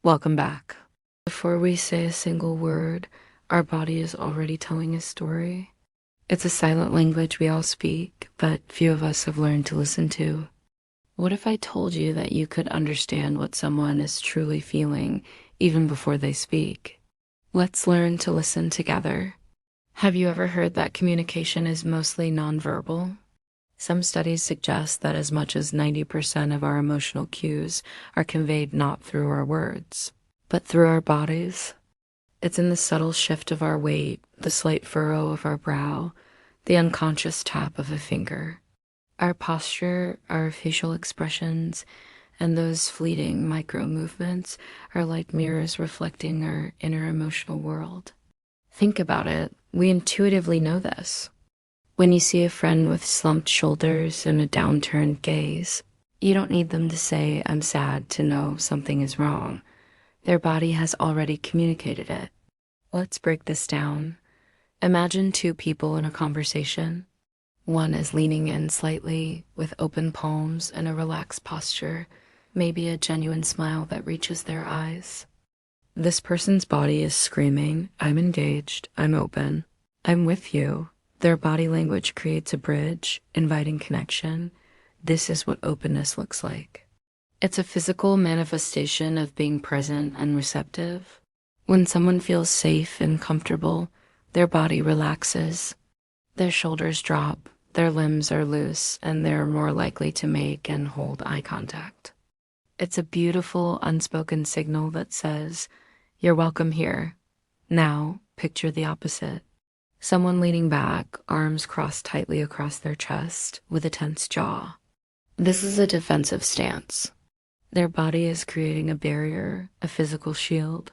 Welcome back. Before we say a single word, our body is already telling a story. It's a silent language we all speak, but few of us have learned to listen to. What if I told you that you could understand what someone is truly feeling even before they speak? Let's learn to listen together. Have you ever heard that communication is mostly nonverbal? Some studies suggest that as much as 90% of our emotional cues are conveyed not through our words, but through our bodies. It's in the subtle shift of our weight, the slight furrow of our brow, the unconscious tap of a finger. Our posture, our facial expressions, and those fleeting micro movements are like mirrors reflecting our inner emotional world. Think about it. We intuitively know this. When you see a friend with slumped shoulders and a downturned gaze, you don't need them to say, "I'm sad," to know something is wrong. Their body has already communicated it. Let's break this down. Imagine two people in a conversation. One is leaning in slightly with open palms and a relaxed posture, maybe a genuine smile that reaches their eyes. This person's body is screaming, "I'm engaged, I'm open, I'm with you." Their body language creates a bridge, inviting connection. This is what openness looks like. It's a physical manifestation of being present and receptive. When someone feels safe and comfortable, their body relaxes. Their shoulders drop, their limbs are loose, and they're more likely to make and hold eye contact. It's a beautiful, unspoken signal that says, "You're welcome here." Now, picture the opposite. Someone leaning back, arms crossed tightly across their chest, with a tense jaw. This is a defensive stance. Their body is creating a barrier, a physical shield.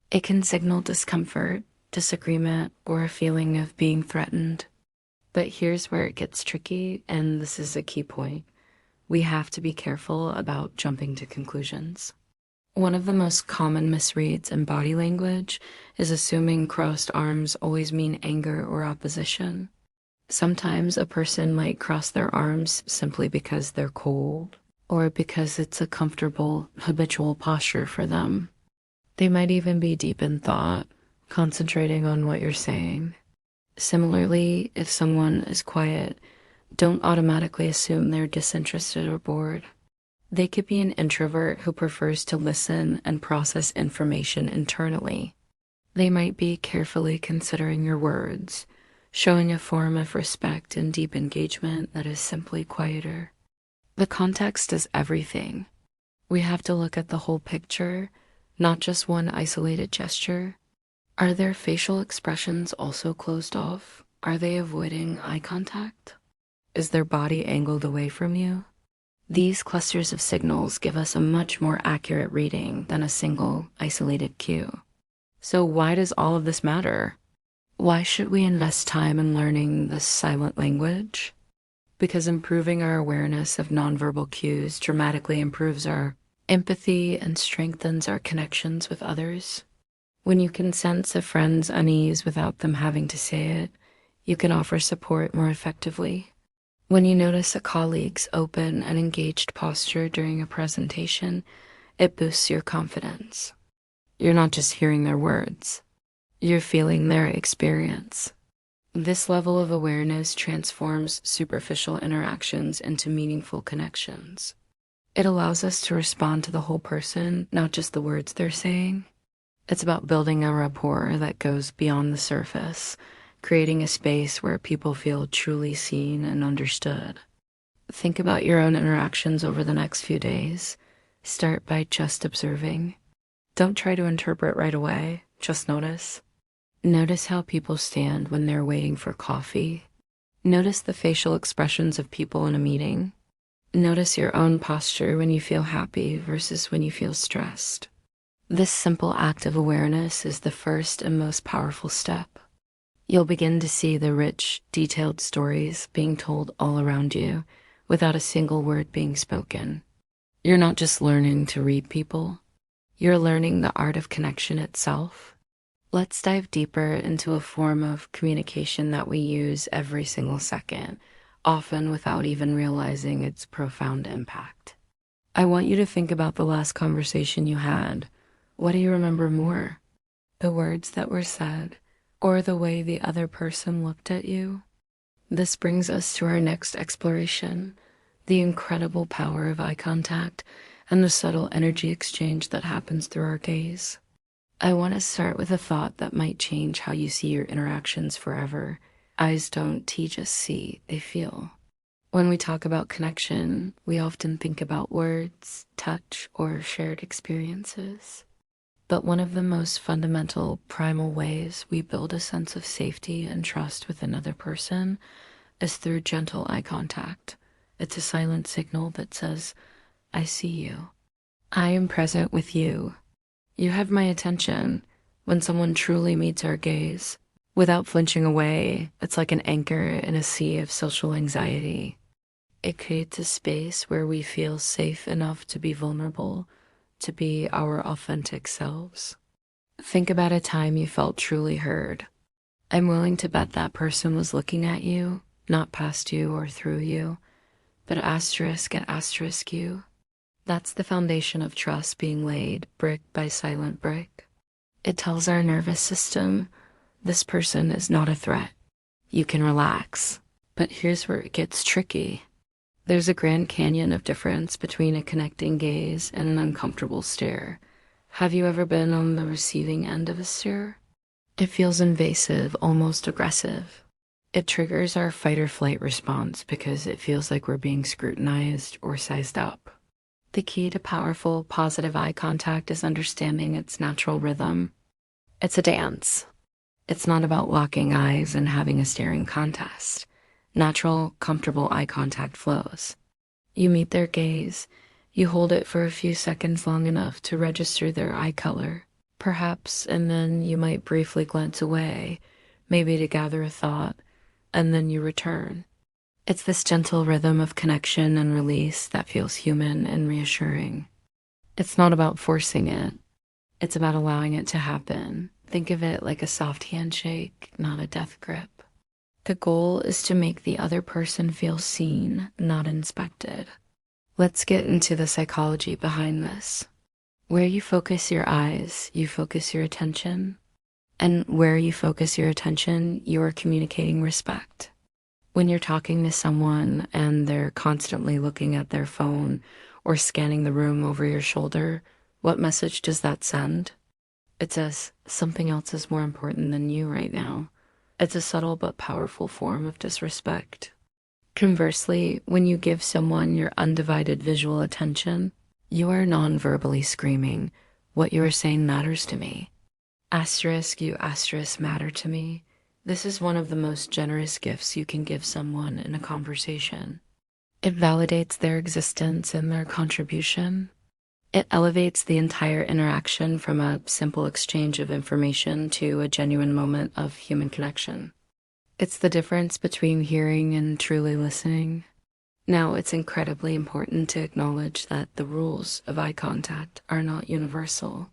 It can signal discomfort, disagreement, or a feeling of being threatened. But here's where it gets tricky, and this is a key point. We have to be careful about jumping to conclusions. One of the most common misreads in body language is assuming crossed arms always mean anger or opposition. Sometimes a person might cross their arms simply because they're cold or because it's a comfortable, habitual posture for them. They might even be deep in thought, concentrating on what you're saying. Similarly, if someone is quiet, don't automatically assume they're disinterested or bored. They could be an introvert who prefers to listen and process information internally. They might be carefully considering your words, showing a form of respect and deep engagement that is simply quieter. The context is everything. We have to look at the whole picture, not just one isolated gesture. Are their facial expressions also closed off? Are they avoiding eye contact? Is their body angled away from you? These clusters of signals give us a much more accurate reading than a single isolated cue. So why does all of this matter? Why should we invest time in learning this silent language? Because improving our awareness of nonverbal cues dramatically improves our empathy and strengthens our connections with others. When you can sense a friend's unease without them having to say it, you can offer support more effectively. When you notice a colleague's open and engaged posture during a presentation, it boosts your confidence. You're not just hearing their words, you're feeling their experience. This level of awareness transforms superficial interactions into meaningful connections. It allows us to respond to the whole person, not just the words they're saying. It's about building a rapport that goes beyond the surface, creating a space where people feel truly seen and understood. Think about your own interactions over the next few days. Start by just observing. Don't try to interpret right away, just notice. Notice how people stand when they're waiting for coffee. Notice the facial expressions of people in a meeting. Notice your own posture when you feel happy versus when you feel stressed. This simple act of awareness is the first and most powerful step. You'll begin to see the rich, detailed stories being told all around you without a single word being spoken. You're not just learning to read people, you're learning the art of connection itself. Let's dive deeper into a form of communication that we use every single second, often without even realizing its profound impact. I want you to think about the last conversation you had. What do you remember more? The words that were said, or the way the other person looked at you? This brings us to our next exploration, the incredible power of eye contact and the subtle energy exchange that happens through our gaze. I want to start with a thought that might change how you see your interactions forever. Eyes don't just see, they feel. When we talk about connection, we often think about words, touch, or shared experiences. But one of the most fundamental, primal ways we build a sense of safety and trust with another person is through gentle eye contact. It's a silent signal that says, I see you. I am present with you. You have my attention. When someone truly meets our gaze, without flinching away, it's like an anchor in a sea of social anxiety. It creates a space where we feel safe enough to be vulnerable, to be our authentic selves. Think about a time you felt truly heard. I'm willing to bet that person was looking at you, not past you or through you, but asterisk at asterisk you. That's the foundation of trust being laid brick by silent brick. It tells our nervous system, this person is not a threat. You can relax. But here's where it gets tricky. There's a grand canyon of difference between a connecting gaze and an uncomfortable stare. Have you ever been on the receiving end of a stare? It feels invasive, almost aggressive. It triggers our fight or flight response because it feels like we're being scrutinized or sized up. The key to powerful, positive eye contact is understanding its natural rhythm. It's a dance. It's not about locking eyes and having a staring contest. Natural, comfortable eye contact flows. You meet their gaze. You hold it for a few seconds long enough to register their eye color, perhaps, and then you might briefly glance away, maybe to gather a thought, and then you return. It's this gentle rhythm of connection and release that feels human and reassuring. It's not about forcing it. It's about allowing it to happen. Think of it like a soft handshake, not a death grip. The goal is to make the other person feel seen, not inspected. Let's get into the psychology behind this. Where you focus your eyes, you focus your attention. And where you focus your attention, you are communicating respect. When you're talking to someone and they're constantly looking at their phone or scanning the room over your shoulder, what message does that send? It says, something else is more important than you right now. It's a subtle but powerful form of disrespect. Conversely, when you give someone your undivided visual attention, you are non-verbally screaming, what you are saying matters to me. Asterisk, you asterisk matter to me. This is one of the most generous gifts you can give someone in a conversation. It validates their existence and their contribution. It elevates the entire interaction from a simple exchange of information to a genuine moment of human connection. It's the difference between hearing and truly listening. Now, it's incredibly important to acknowledge that the rules of eye contact are not universal.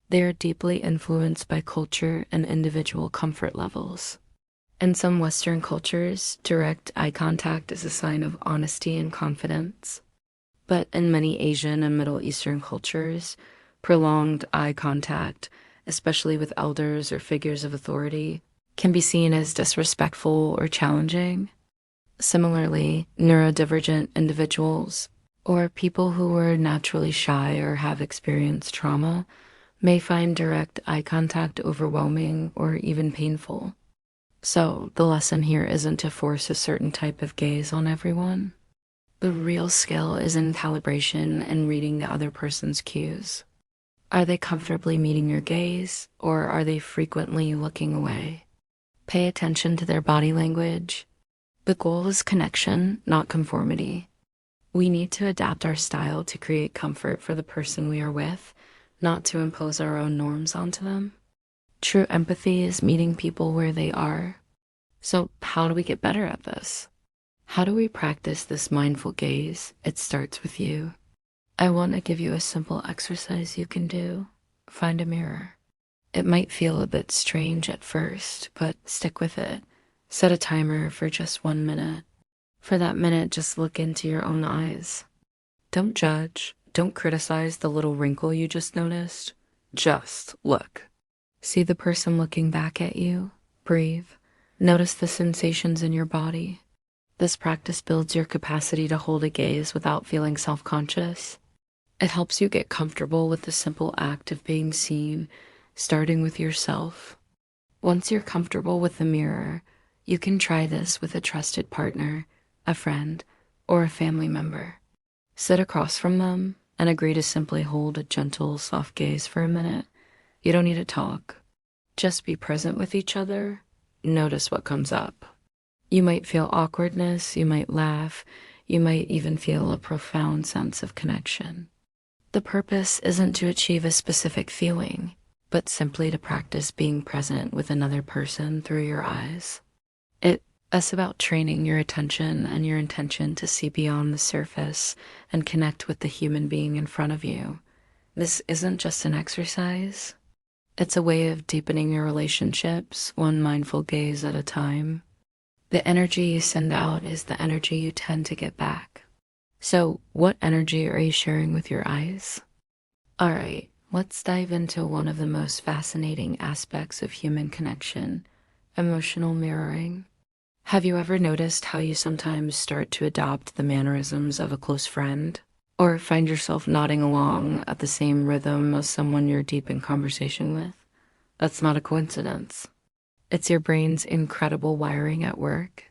They are deeply influenced by culture and individual comfort levels. In some Western cultures, direct eye contact is a sign of honesty and confidence. But in many Asian and Middle Eastern cultures, prolonged eye contact, especially with elders or figures of authority, can be seen as disrespectful or challenging. Similarly, neurodivergent individuals or people who are naturally shy or have experienced trauma may find direct eye contact overwhelming or even painful. So the lesson here isn't to force a certain type of gaze on everyone. The real skill is in calibration and reading the other person's cues. Are they comfortably meeting your gaze, or are they frequently looking away? Pay attention to their body language. The goal is connection, not conformity. We need to adapt our style to create comfort for the person we are with, not to impose our own norms onto them. True empathy is meeting people where they are. So how do we get better at this? How do we practice this mindful gaze? It starts with you. I want to give you a simple exercise you can do. Find a mirror. It might feel a bit strange at first, but stick with it. Set a timer for just 1 minute. For that minute, just look into your own eyes. Don't judge. Don't criticize the little wrinkle you just noticed. Just look. See the person looking back at you. Breathe. Notice the sensations in your body. This practice builds your capacity to hold a gaze without feeling self-conscious. It helps you get comfortable with the simple act of being seen, starting with yourself. Once you're comfortable with the mirror, you can try this with a trusted partner, a friend, or a family member. Sit across from them and agree to simply hold a gentle, soft gaze for a minute. You don't need to talk. Just be present with each other. Notice what comes up. You might feel awkwardness, you might laugh, you might even feel a profound sense of connection. The purpose isn't to achieve a specific feeling, but simply to practice being present with another person through your eyes. It's about training your attention and your intention to see beyond the surface and connect with the human being in front of you. This isn't just an exercise. It's a way of deepening your relationships, one mindful gaze at a time. The energy you send out is the energy you tend to get back. So, what energy are you sharing with your eyes? All right, let's dive into one of the most fascinating aspects of human connection, emotional mirroring. Have you ever noticed how you sometimes start to adopt the mannerisms of a close friend? Or find yourself nodding along at the same rhythm as someone you're deep in conversation with? That's not a coincidence. It's your brain's incredible wiring at work.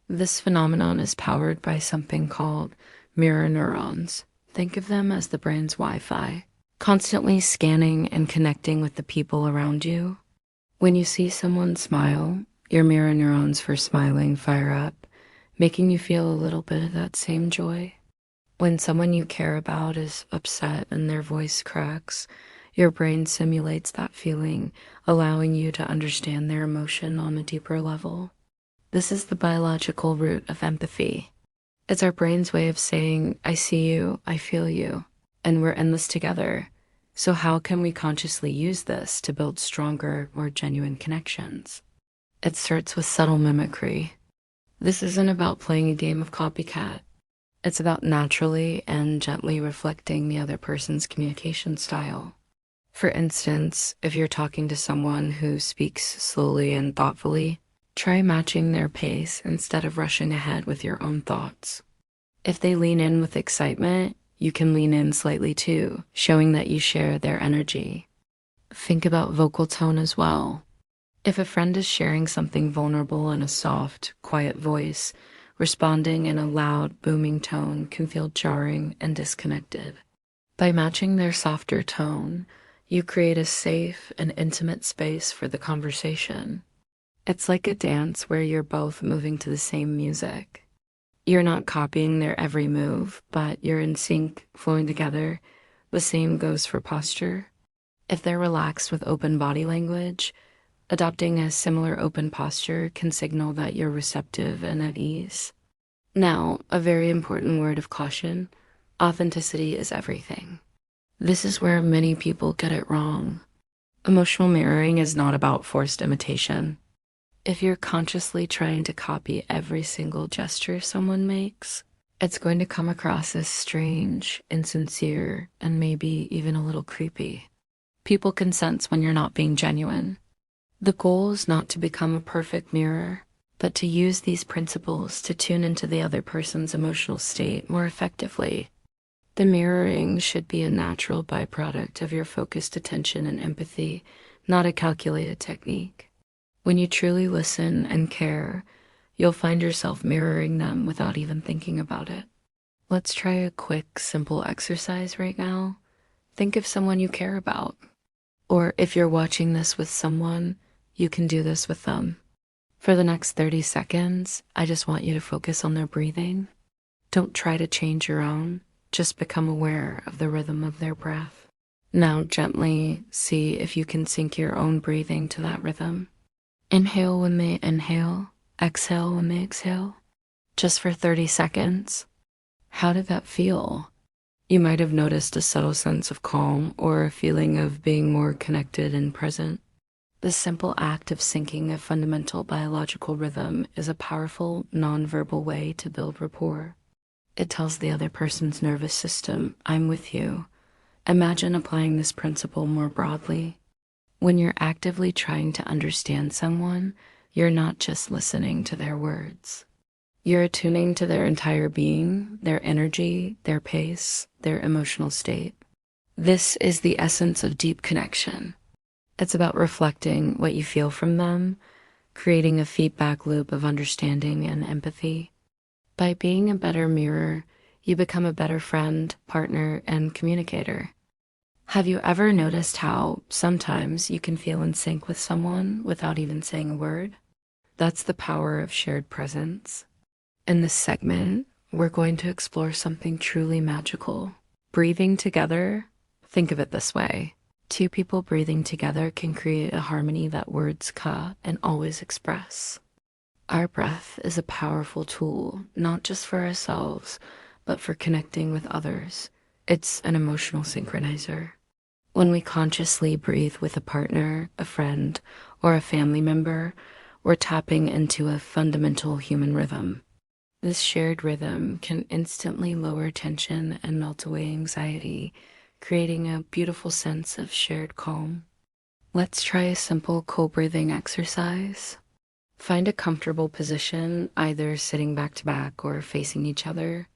This phenomenon is powered by something called mirror neurons. Think of them as the brain's Wi-Fi, constantly scanning and connecting with the people around you. When you see someone smile, your mirror neurons for smiling fire up, making you feel a little bit of that same joy. When someone you care about is upset and their voice cracks, your brain simulates that feeling, allowing you to understand their emotion on a deeper level. This is the biological root of empathy. It's our brain's way of saying, I see you, I feel you, and we're in this together. So how can we consciously use this to build stronger, more genuine connections? It starts with subtle mimicry. This isn't about playing a game of copycat. It's about naturally and gently reflecting the other person's communication style. For instance, if you're talking to someone who speaks slowly and thoughtfully, try matching their pace instead of rushing ahead with your own thoughts. If they lean in with excitement, you can lean in slightly too, showing that you share their energy. Think about vocal tone as well. If a friend is sharing something vulnerable in a soft, quiet voice, responding in a loud, booming tone can feel jarring and disconnected. By matching their softer tone, you create a safe and intimate space for the conversation. It's like a dance where you're both moving to the same music. You're not copying their every move, but you're in sync, flowing together. The same goes for posture. If they're relaxed with open body language, adopting a similar open posture can signal that you're receptive and at ease. Now, a very important word of caution: authenticity is everything. This is where many people get it wrong. Emotional mirroring is not about forced imitation. If you're consciously trying to copy every single gesture someone makes, it's going to come across as strange, insincere, and maybe even a little creepy. People can sense when you're not being genuine. The goal is not to become a perfect mirror, but to use these principles to tune into the other person's emotional state more effectively. The mirroring should be a natural byproduct of your focused attention and empathy, not a calculated technique. When you truly listen and care, you'll find yourself mirroring them without even thinking about it. Let's try a quick, simple exercise right now. Think of someone you care about. Or if you're watching this with someone, you can do this with them. For the next 30 seconds, I just want you to focus on their breathing. Don't try to change your own. Just become aware of the rhythm of their breath. Now gently see if you can sync your own breathing to that rhythm. Inhale when they inhale, exhale when they exhale. Just for 30 seconds. How did that feel? You might have noticed a subtle sense of calm or a feeling of being more connected and present. The simple act of syncing a fundamental biological rhythm is a powerful, non-verbal way to build rapport. It tells the other person's nervous system, I'm with you. Imagine applying this principle more broadly. When you're actively trying to understand someone, you're not just listening to their words. You're attuning to their entire being, their energy, their pace, their emotional state. This is the essence of deep connection. It's about reflecting what you feel from them, creating a feedback loop of understanding and empathy. By being a better mirror, you become a better friend, partner, and communicator. Have you ever noticed how sometimes you can feel in sync with someone without even saying a word? That's the power of shared presence. In this segment, we're going to explore something truly magical. Breathing together. Think of it this way. Two people breathing together can create a harmony that words can't and always express. Our breath is a powerful tool, not just for ourselves, but for connecting with others. It's an emotional synchronizer. When we consciously breathe with a partner, a friend, or a family member, we're tapping into a fundamental human rhythm. This shared rhythm can instantly lower tension and melt away anxiety, creating a beautiful sense of shared calm. Let's try a simple co-breathing exercise. Find a comfortable position, either sitting back to back or facing each other.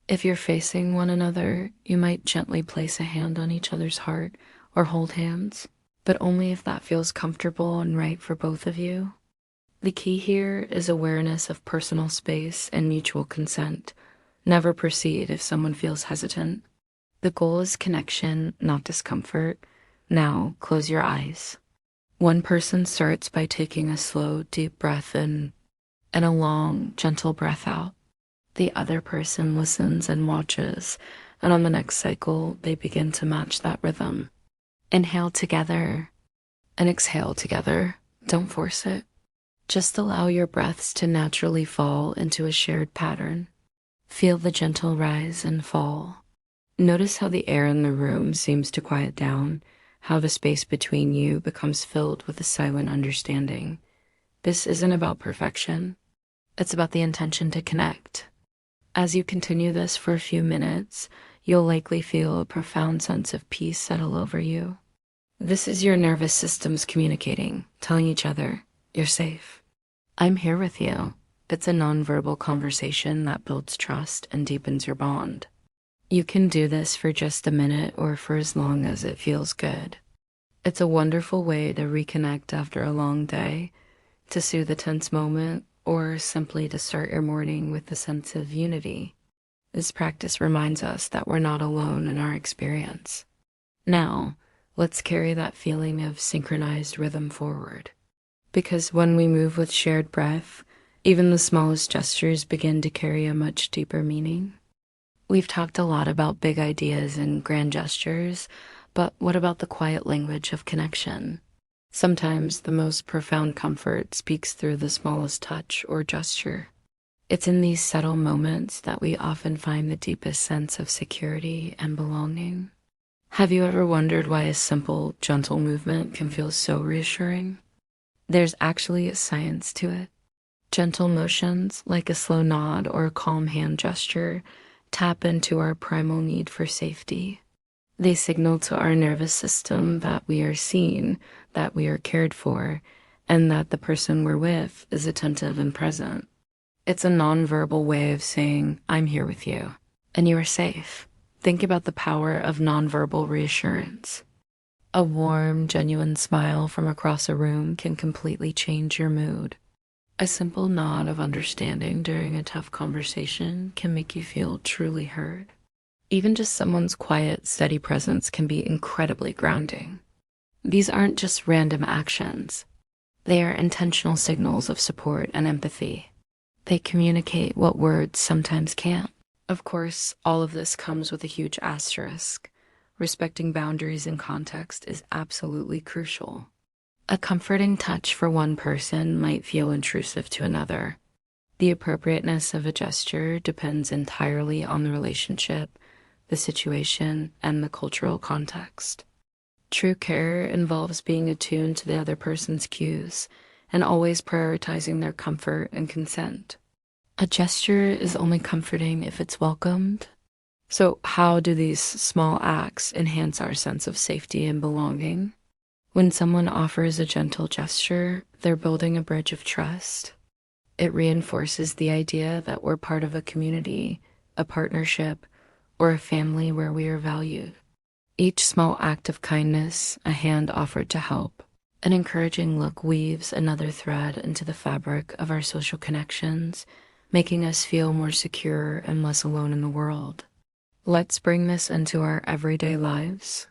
If you're facing one another, you might gently place a hand on each other's heart or hold hands, but only if that feels comfortable and right for both of you. The key here is awareness of personal space and mutual consent. Never proceed if someone feels hesitant. The goal is connection, not discomfort. Now, close your eyes. One person starts by taking a slow, deep breath in and a long, gentle breath out. The other person listens and watches, and on the next cycle, they begin to match that rhythm. Inhale together and exhale together. Don't force it. Just allow your breaths to naturally fall into a shared pattern. Feel the gentle rise and fall. Notice how the air in the room seems to quiet down, how the space between you becomes filled with a silent understanding. This isn't about perfection. It's about the intention to connect. As you continue this for a few minutes, you'll likely feel a profound sense of peace settle over you. This is your nervous systems communicating, telling each other, you're safe. I'm here with you. It's a nonverbal conversation that builds trust and deepens your bond. You can do this for just a minute or for as long as it feels good. It's a wonderful way to reconnect after a long day, to soothe a tense moment, or simply to start your morning with a sense of unity. This practice reminds us that we're not alone in our experience. Now, let's carry that feeling of synchronized rhythm forward. Because when we move with shared breath, even the smallest gestures begin to carry a much deeper meaning. We've talked a lot about big ideas and grand gestures, but what about the quiet language of connection? Sometimes the most profound comfort speaks through the smallest touch or gesture. It's in these subtle moments that we often find the deepest sense of security and belonging. Have you ever wondered why a simple, gentle movement can feel so reassuring? There's actually a science to it. Gentle motions, like a slow nod or a calm hand gesture, tap into our primal need for safety. They signal to our nervous system that we are seen, that we are cared for, and that the person we're with is attentive and present. It's a nonverbal way of saying, I'm here with you, and you are safe. Think about the power of nonverbal reassurance. A warm, genuine smile from across a room can completely change your mood. A simple nod of understanding during a tough conversation can make you feel truly heard. Even just someone's quiet, steady presence can be incredibly grounding. These aren't just random actions. They are intentional signals of support and empathy. They communicate what words sometimes can't. Of course, all of this comes with a huge asterisk. Respecting boundaries and context is absolutely crucial. A comforting touch for one person might feel intrusive to another. The appropriateness of a gesture depends entirely on the relationship, the situation, and the cultural context. True care involves being attuned to the other person's cues and always prioritizing their comfort and consent. A gesture is only comforting if it's welcomed. So, how do these small acts enhance our sense of safety and belonging? When someone offers a gentle gesture, they're building a bridge of trust. It reinforces the idea that we're part of a community, a partnership, or a family where we are valued. Each small act of kindness, a hand offered to help, an encouraging look weaves another thread into the fabric of our social connections, making us feel more secure and less alone in the world. Let's bring this into our everyday lives.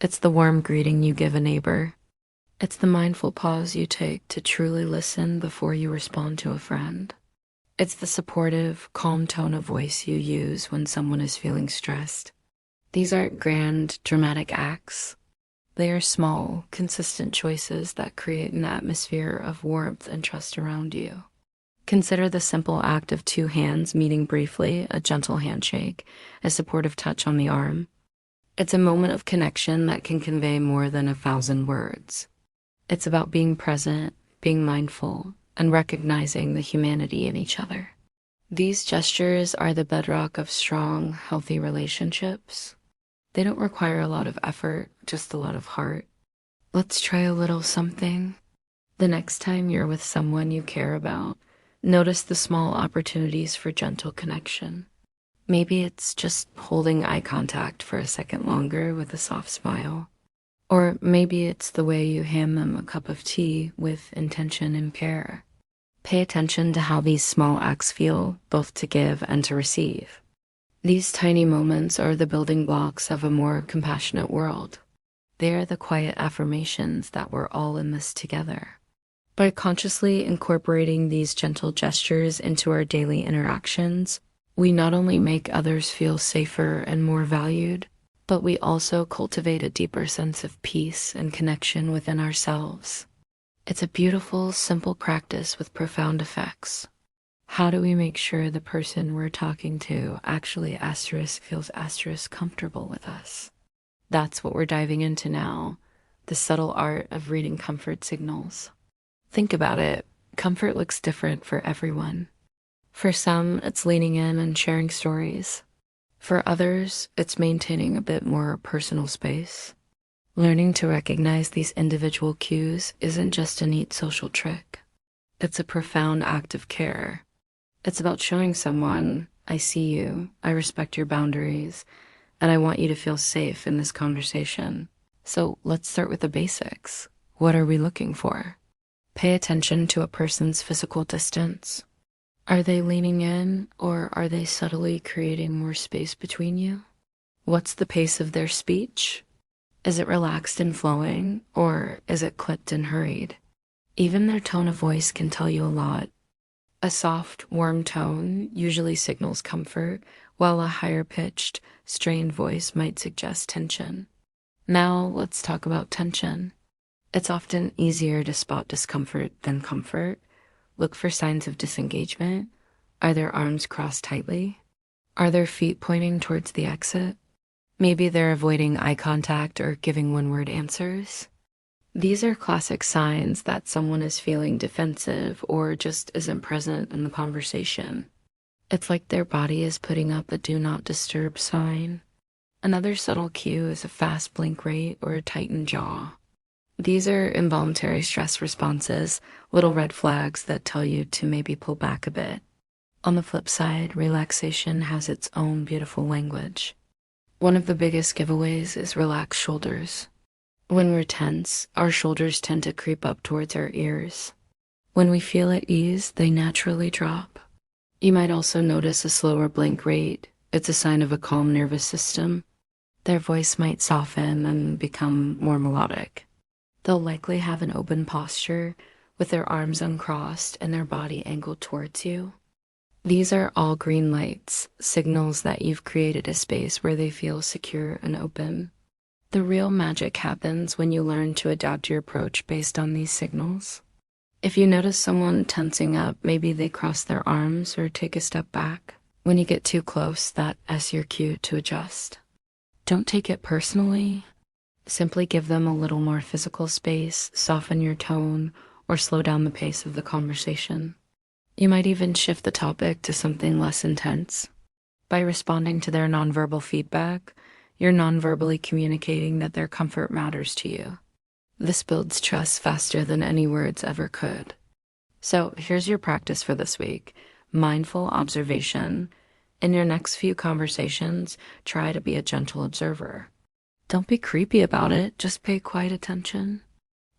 It's the warm greeting you give a neighbor. It's the mindful pause you take to truly listen before you respond to a friend. It's the supportive, calm tone of voice you use when someone is feeling stressed. These aren't grand, dramatic acts. They are small, consistent choices that create an atmosphere of warmth and trust around you. Consider the simple act of two hands meeting briefly, a gentle handshake, a supportive touch on the arm. It's a moment of connection that can convey more than 1,000 words. It's about being present, being mindful, and recognizing the humanity in each other. These gestures are the bedrock of strong, healthy relationships. They don't require a lot of effort, just a lot of heart. Let's try a little something. The next time you're with someone you care about, notice the small opportunities for gentle connection. Maybe it's just holding eye contact for a second longer with a soft smile. Or maybe it's the way you hand them a cup of tea with intention and care. Pay attention to how these small acts feel, both to give and to receive. These tiny moments are the building blocks of a more compassionate world. They are the quiet affirmations that we're all in this together. By consciously incorporating these gentle gestures into our daily interactions, we not only make others feel safer and more valued, but we also cultivate a deeper sense of peace and connection within ourselves. It's a beautiful, simple practice with profound effects. How do we make sure the person we're talking to actually feels comfortable with us? That's what we're diving into now, the subtle art of reading comfort signals. Think about it. Comfort looks different for everyone. For some, it's leaning in and sharing stories. For others, it's maintaining a bit more personal space. Learning to recognize these individual cues isn't just a neat social trick. It's a profound act of care. It's about showing someone, I see you, I respect your boundaries, and I want you to feel safe in this conversation. So let's start with the basics. What are we looking for? Pay attention to a person's physical distance. Are they leaning in, or are they subtly creating more space between you? What's the pace of their speech? Is it relaxed and flowing, or is it clipped and hurried? Even their tone of voice can tell you a lot. A soft, warm tone usually signals comfort, while a higher-pitched, strained voice might suggest tension. Now, let's talk about tension. It's often easier to spot discomfort than comfort. Look for signs of disengagement. Are their arms crossed tightly? Are their feet pointing towards the exit? Maybe they're avoiding eye contact or giving one-word answers. These are classic signs that someone is feeling defensive or just isn't present in the conversation. It's like their body is putting up a do not disturb sign. Another subtle cue is a fast blink rate or a tightened jaw. These are involuntary stress responses, little red flags that tell you to maybe pull back a bit. On the flip side, relaxation has its own beautiful language. One of the biggest giveaways is relaxed shoulders. When we're tense, our shoulders tend to creep up towards our ears. When we feel at ease, they naturally drop. You might also notice a slower blink rate. It's a sign of a calm nervous system. Their voice might soften and become more melodic. They'll likely have an open posture with their arms uncrossed and their body angled towards you. These are all green lights, signals that you've created a space where they feel secure and open. The real magic happens when you learn to adapt your approach based on these signals. If you notice someone tensing up, maybe they cross their arms or take a step back. When you get too close, that's your cue to adjust. Don't take it personally. Simply give them a little more physical space, soften your tone, or slow down the pace of the conversation. You might even shift the topic to something less intense. By responding to their nonverbal feedback, you're nonverbally communicating that their comfort matters to you. This builds trust faster than any words ever could. So here's your practice for this week: mindful observation. In your next few conversations, try to be a gentle observer. Don't be creepy about it, just pay quiet attention.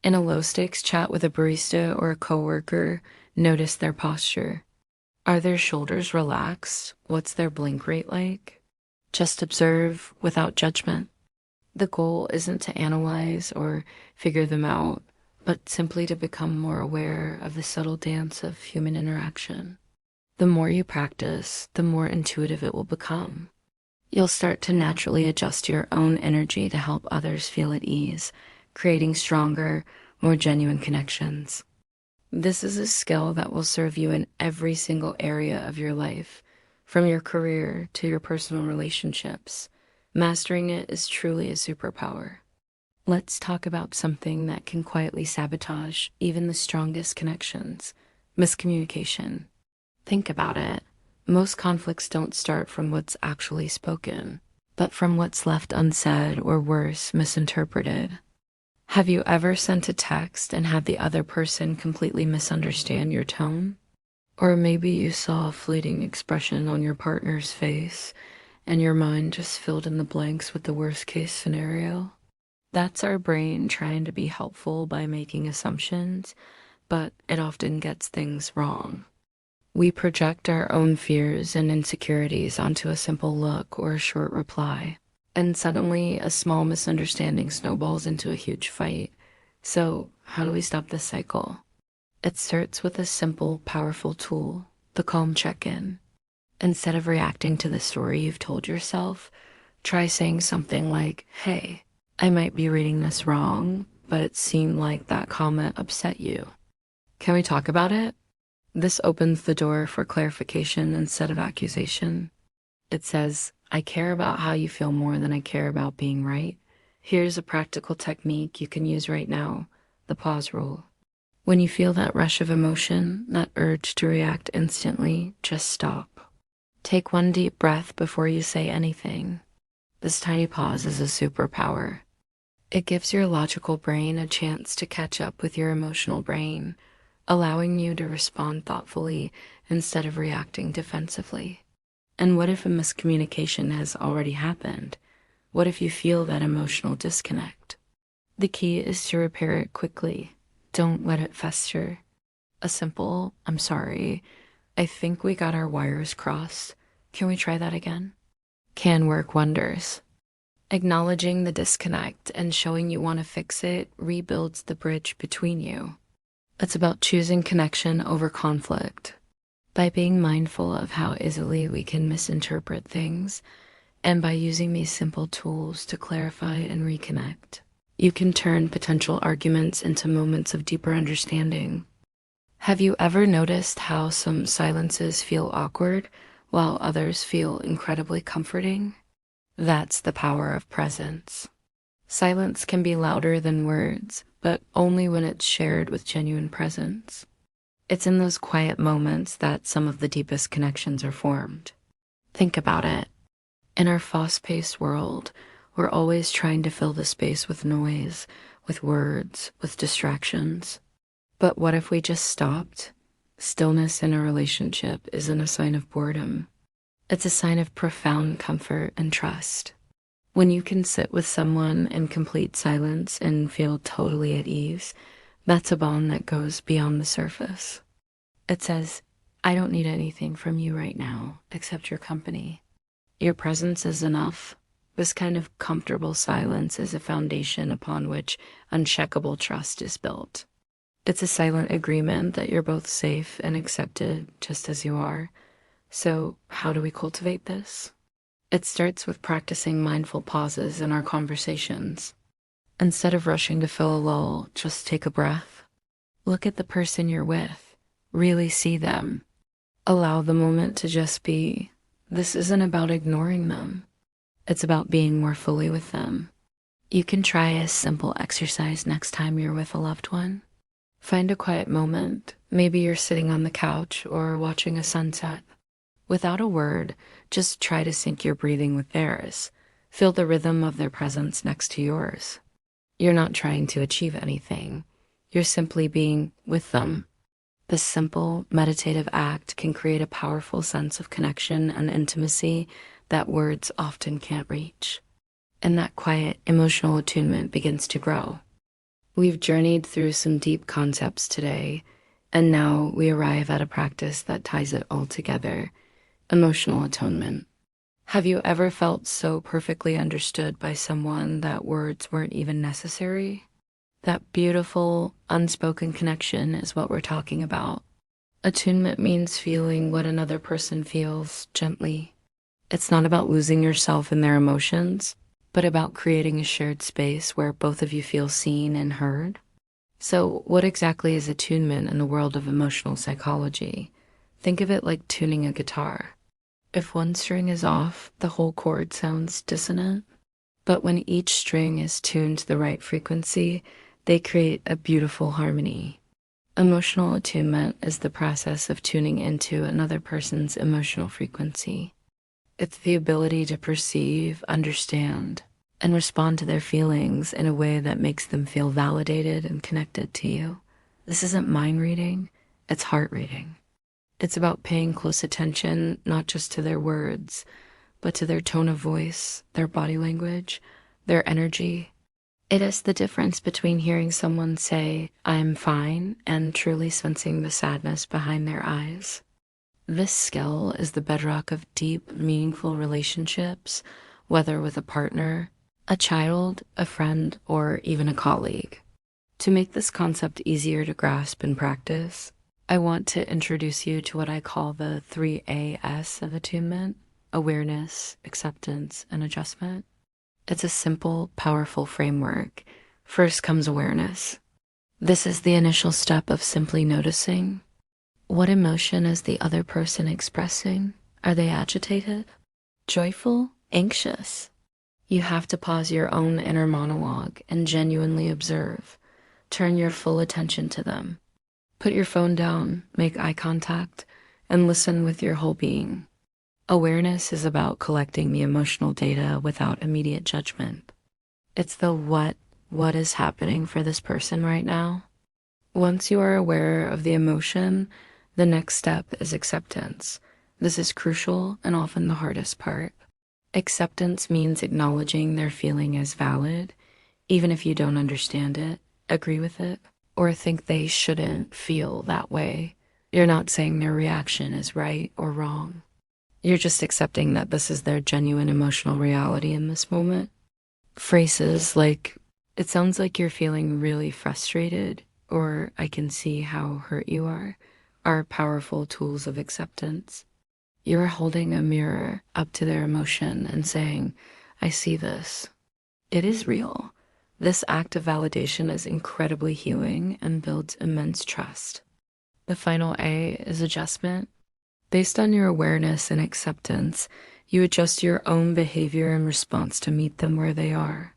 In a low-stakes chat with a barista or a coworker, notice their posture. Are their shoulders relaxed? What's their blink rate like? Just observe without judgment. The goal isn't to analyze or figure them out, but simply to become more aware of the subtle dance of human interaction. The more you practice, the more intuitive it will become. You'll start to naturally adjust your own energy to help others feel at ease, creating stronger, more genuine connections. This is a skill that will serve you in every single area of your life, from your career to your personal relationships. Mastering it is truly a superpower. Let's talk about something that can quietly sabotage even the strongest connections: miscommunication. Think about it. Most conflicts don't start from what's actually spoken, but from what's left unsaid or worse, misinterpreted. Have you ever sent a text and had the other person completely misunderstand your tone? Or maybe you saw a fleeting expression on your partner's face and your mind just filled in the blanks with the worst case scenario? That's our brain trying to be helpful by making assumptions, but it often gets things wrong. We project our own fears and insecurities onto a simple look or a short reply, and suddenly a small misunderstanding snowballs into a huge fight. So, how do we stop this cycle? It starts with a simple, powerful tool: the calm check-in. Instead of reacting to the story you've told yourself, try saying something like, "Hey, I might be reading this wrong, but it seemed like that comment upset you. Can we talk about it?" This opens the door for clarification instead of accusation. It says, "I care about how you feel more than I care about being right. Here's a practical technique you can use right now: the pause rule. When you feel that rush of emotion, that urge to react instantly, just stop. Take one deep breath before you say anything." This tiny pause is a superpower. It gives your logical brain a chance to catch up with your emotional brain, allowing you to respond thoughtfully instead of reacting defensively. And what if a miscommunication has already happened? What if you feel that emotional disconnect? The key is to repair it quickly. Don't let it fester. A simple, "I'm sorry, I think we got our wires crossed. Can we try that again?" can work wonders. Acknowledging the disconnect and showing you want to fix it rebuilds the bridge between you. It's about choosing connection over conflict. By being mindful of how easily we can misinterpret things, and by using these simple tools to clarify and reconnect, you can turn potential arguments into moments of deeper understanding. Have you ever noticed how some silences feel awkward while others feel incredibly comforting? That's the power of presence. Silence can be louder than words, but only when it's shared with genuine presence. It's in those quiet moments that some of the deepest connections are formed. Think about it. In our fast-paced world, we're always trying to fill the space with noise, with words, with distractions. But what if we just stopped? Stillness in a relationship isn't a sign of boredom. It's a sign of profound comfort and trust. When you can sit with someone in complete silence and feel totally at ease, that's a bond that goes beyond the surface. It says, "I don't need anything from you right now except your company. Your presence is enough." This kind of comfortable silence is a foundation upon which uncheckable trust is built. It's a silent agreement that you're both safe and accepted just as you are. So, how do we cultivate this? It starts with practicing mindful pauses in our conversations. Instead of rushing to fill a lull, just take a breath. Look at the person you're with. Really see them. Allow the moment to just be. This isn't about ignoring them. It's about being more fully with them. You can try a simple exercise next time you're with a loved one. Find a quiet moment. Maybe you're sitting on the couch or watching a sunset. Without a word, just try to sync your breathing with theirs. Feel the rhythm of their presence next to yours. You're not trying to achieve anything. You're simply being with them. This simple, meditative act can create a powerful sense of connection and intimacy that words often can't reach. And that quiet, emotional attunement begins to grow. We've journeyed through some deep concepts today, and now we arrive at a practice that ties it all together: emotional atonement. Have you ever felt so perfectly understood by someone that words weren't even necessary? That beautiful, unspoken connection is what we're talking about. Attunement means feeling what another person feels gently. It's not about losing yourself in their emotions, but about creating a shared space where both of you feel seen and heard. So, what exactly is attunement in the world of emotional psychology? Think of it like tuning a guitar. If one string is off, the whole chord sounds dissonant. But when each string is tuned to the right frequency, they create a beautiful harmony. Emotional attunement is the process of tuning into another person's emotional frequency. It's the ability to perceive, understand, and respond to their feelings in a way that makes them feel validated and connected to you. This isn't mind reading, it's heart reading. It's about paying close attention, not just to their words, but to their tone of voice, their body language, their energy. It is the difference between hearing someone say, "I'm fine," and truly sensing the sadness behind their eyes. This skill is the bedrock of deep, meaningful relationships, whether with a partner, a child, a friend, or even a colleague. To make this concept easier to grasp and practice, I want to introduce you to what I call the 3A's of attunement: awareness, acceptance, and adjustment. It's a simple, powerful framework. First comes awareness. This is the initial step of simply noticing. What emotion is the other person expressing? Are they agitated, joyful, anxious? You have to pause your own inner monologue and genuinely observe. Turn your full attention to them. Put your phone down, make eye contact, and listen with your whole being. Awareness is about collecting the emotional data without immediate judgment. It's the what is happening for this person right now. Once you are aware of the emotion, the next step is acceptance. This is crucial and often the hardest part. Acceptance means acknowledging their feeling as valid, even if you don't understand it, agree with it, or think they shouldn't feel that way. You're not saying their reaction is right or wrong. You're just accepting that this is their genuine emotional reality in this moment. Phrases like, "It sounds like you're feeling really frustrated," or "I can see how hurt you are powerful tools of acceptance. You're holding a mirror up to their emotion and saying, "I see this. It is real." This act of validation is incredibly healing and builds immense trust. The final A is adjustment. Based on your awareness and acceptance, you adjust your own behavior in response to meet them where they are.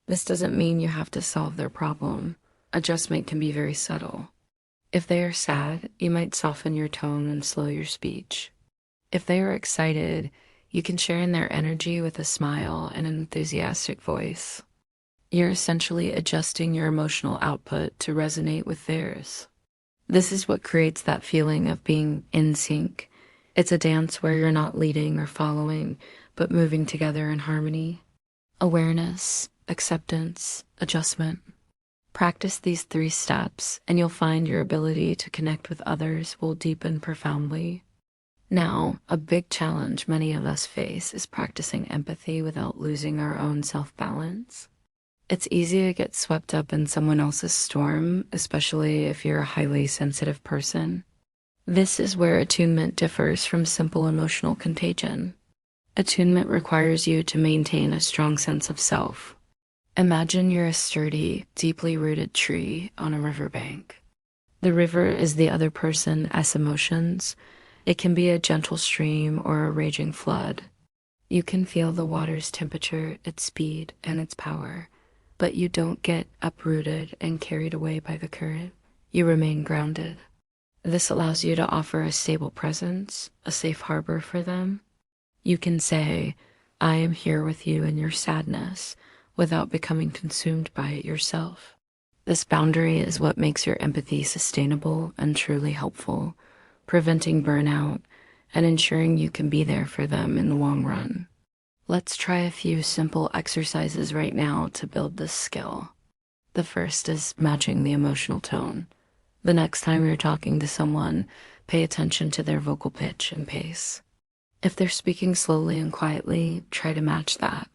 This doesn't mean you have to solve their problem. Adjustment can be very subtle. If they are sad, you might soften your tone and slow your speech. If they are excited, you can share in their energy with a smile and an enthusiastic voice. You're essentially adjusting your emotional output to resonate with theirs. This is what creates that feeling of being in sync. It's a dance where you're not leading or following, but moving together in harmony. Awareness, acceptance, adjustment. Practice these 3 steps, and you'll find your ability to connect with others will deepen profoundly. Now, a big challenge many of us face is practicing empathy without losing our own self-balance. It's easy to get swept up in someone else's storm, especially if you're a highly sensitive person. This is where attunement differs from simple emotional contagion. Attunement requires you to maintain a strong sense of self. Imagine you're a sturdy, deeply rooted tree on a riverbank. The river is the other person's emotions. It can be a gentle stream or a raging flood. You can feel the water's temperature, its speed, and its power, but you don't get uprooted and carried away by the current. You remain grounded. This allows you to offer a stable presence, a safe harbor for them. You can say, I am here with you in your sadness, without becoming consumed by it yourself. This boundary is what makes your empathy sustainable and truly helpful, preventing burnout and ensuring you can be there for them in the long run. Let's try a few simple exercises right now to build this skill. The first is matching the emotional tone. The next time you're talking to someone, pay attention to their vocal pitch and pace. If they're speaking slowly and quietly, try to match that.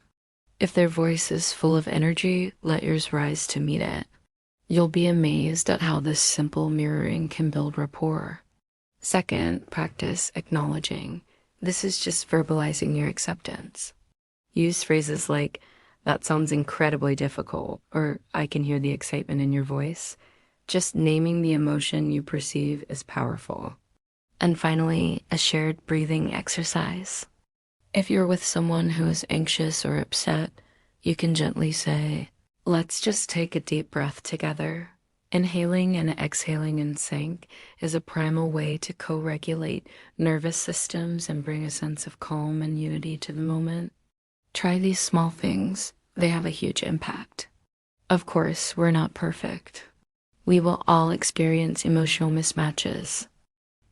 If their voice is full of energy, let yours rise to meet it. You'll be amazed at how this simple mirroring can build rapport. Second, practice acknowledging. This is just verbalizing your acceptance. Use phrases like, that sounds incredibly difficult, or I can hear the excitement in your voice. Just naming the emotion you perceive is powerful. And finally, a shared breathing exercise. If you're with someone who is anxious or upset, you can gently say, let's just take a deep breath together. Inhaling and exhaling in sync is a primal way to co-regulate nervous systems and bring a sense of calm and unity to the moment. Try these small things. They have a huge impact. Of course, we're not perfect. We will all experience emotional mismatches.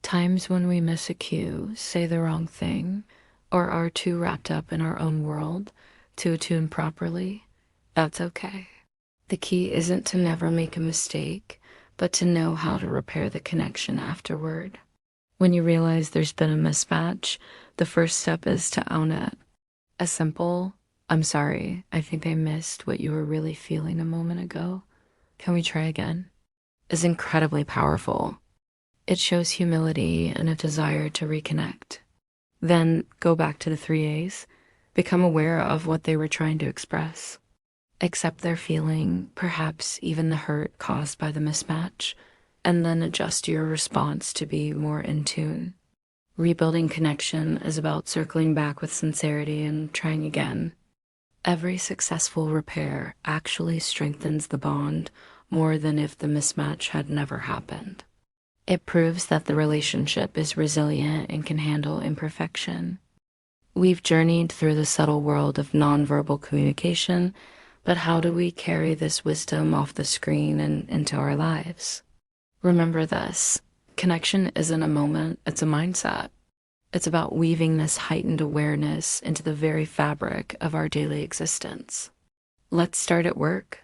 Times when we miss a cue, say the wrong thing, or are too wrapped up in our own world to attune properly. That's okay. The key isn't to never make a mistake, but to know how to repair the connection afterward. When you realize there's been a mismatch, the first step is to own it. A simple, I'm sorry, I think I missed what you were really feeling a moment ago. Can we try again? Is incredibly powerful. It shows humility and a desire to reconnect. Then go back to the 3 A's. Become aware of what they were trying to express. Accept their feeling, perhaps even the hurt caused by the mismatch, and then adjust your response to be more in tune. Rebuilding connection is about circling back with sincerity and trying again. Every successful repair actually strengthens the bond more than if the mismatch had never happened. It proves that the relationship is resilient and can handle imperfection. We've journeyed through the subtle world of nonverbal communication, but how do we carry this wisdom off the screen and into our lives? Remember this, connection isn't a moment, it's a mindset. It's about weaving this heightened awareness into the very fabric of our daily existence. Let's start at work.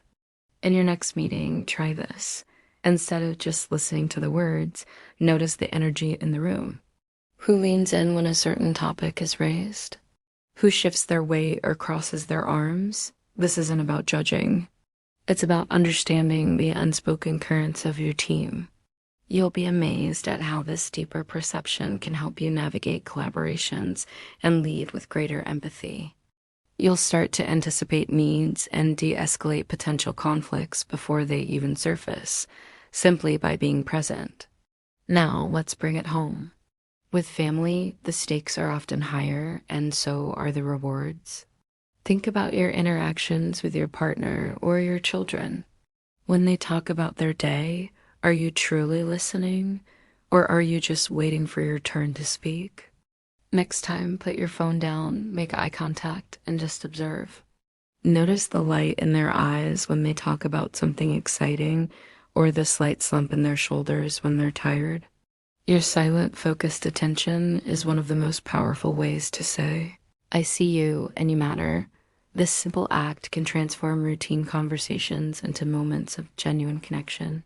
In your next meeting, try this. Instead of just listening to the words, notice the energy in the room. Who leans in when a certain topic is raised? Who shifts their weight or crosses their arms? This isn't about judging. It's about understanding the unspoken currents of your team. You'll be amazed at how this deeper perception can help you navigate collaborations and lead with greater empathy. You'll start to anticipate needs and de-escalate potential conflicts before they even surface, simply by being present. Now, let's bring it home. With family, the stakes are often higher, and so are the rewards. Think about your interactions with your partner or your children. When they talk about their day, are you truly listening, or are you just waiting for your turn to speak? Next time, put your phone down, make eye contact, and just observe. Notice the light in their eyes when they talk about something exciting, or the slight slump in their shoulders when they're tired. Your silent, focused attention is one of the most powerful ways to say, I see you and you matter. This simple act can transform routine conversations into moments of genuine connection.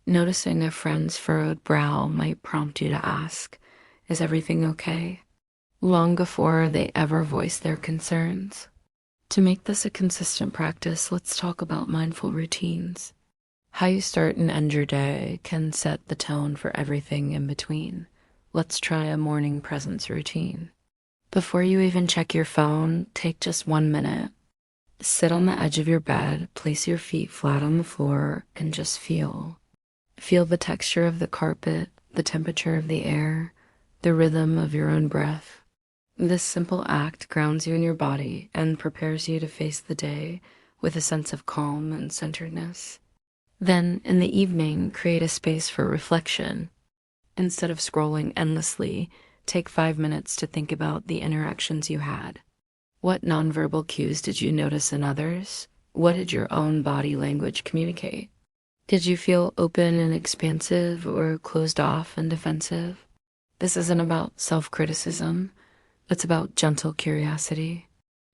Noticing a friend's furrowed brow might prompt you to ask, is everything okay? Long before they ever voice their concerns. To make this a consistent practice, let's talk about mindful routines. How you start and end your day can set the tone for everything in between. Let's try a morning presence routine. Before you even check your phone, take just 1 minute. Sit on the edge of your bed, place your feet flat on the floor, and just feel. Feel the texture of the carpet, the temperature of the air, the rhythm of your own breath. This simple act grounds you in your body and prepares you to face the day with a sense of calm and centeredness. Then, in the evening, create a space for reflection. Instead of scrolling endlessly, take 5 minutes to think about the interactions you had. What nonverbal cues did you notice in others? What did your own body language communicate? Did you feel open and expansive or closed off and defensive? This isn't about self-criticism. It's about gentle curiosity.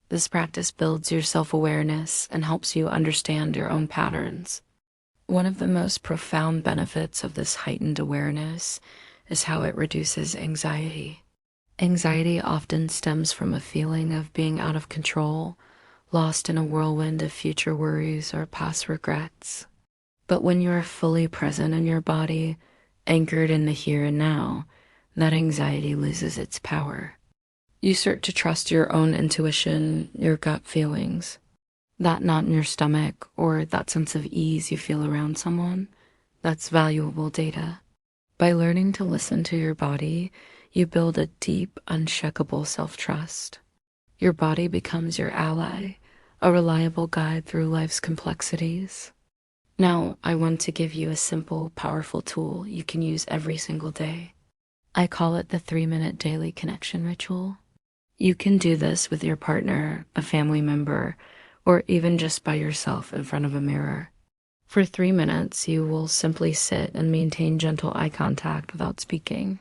This practice builds your self-awareness and helps you understand your own patterns. One of the most profound benefits of this heightened awareness is how it reduces anxiety. Anxiety often stems from a feeling of being out of control, lost in a whirlwind of future worries or past regrets. But when you are fully present in your body, anchored in the here and now, that anxiety loses its power. You start to trust your own intuition, your gut feelings. That knot in your stomach or that sense of ease you feel around someone, that's valuable data. By learning to listen to your body, you build a deep, unshakable self-trust. Your body becomes your ally, a reliable guide through life's complexities. Now, I want to give you a simple, powerful tool you can use every single day. I call it the 3-minute daily connection ritual. You can do this with your partner, a family member, or even just by yourself in front of a mirror. For 3 minutes, you will simply sit and maintain gentle eye contact without speaking.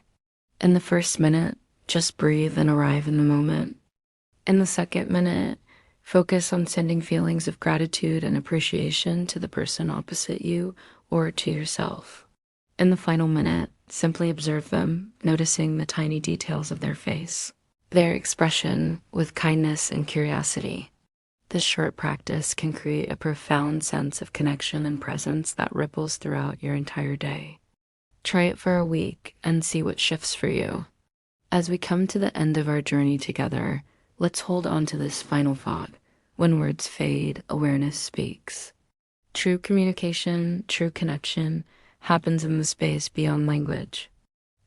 In the first minute, just breathe and arrive in the moment. In the second minute, focus on sending feelings of gratitude and appreciation to the person opposite you or to yourself. In the final minute, simply observe them, noticing the tiny details of their face, their expression with kindness and curiosity. This short practice can create a profound sense of connection and presence that ripples throughout your entire day. Try it for a week and see what shifts for you. As we come to the end of our journey together, let's hold on to this final thought. When words fade, awareness speaks. True communication, true connection happens in the space beyond language.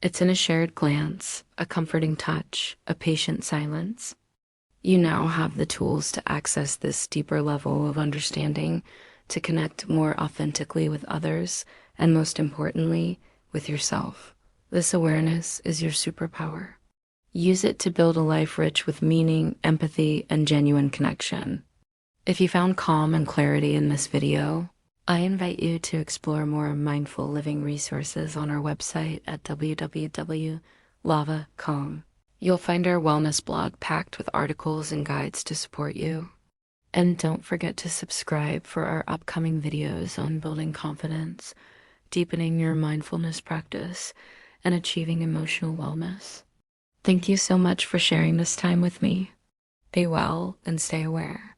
It's in a shared glance, a comforting touch, a patient silence. You now have the tools to access this deeper level of understanding, to connect more authentically with others, and most importantly, with yourself. This awareness is your superpower. Use it to build a life rich with meaning, empathy, and genuine connection. If you found calm and clarity in this video, I invite you to explore more mindful living resources on our website at www.lovva.com. You'll find our wellness blog packed with articles and guides to support you. And don't forget to subscribe for our upcoming videos on building confidence, deepening your mindfulness practice, and achieving emotional wellness. Thank you so much for sharing this time with me. Be well and stay aware.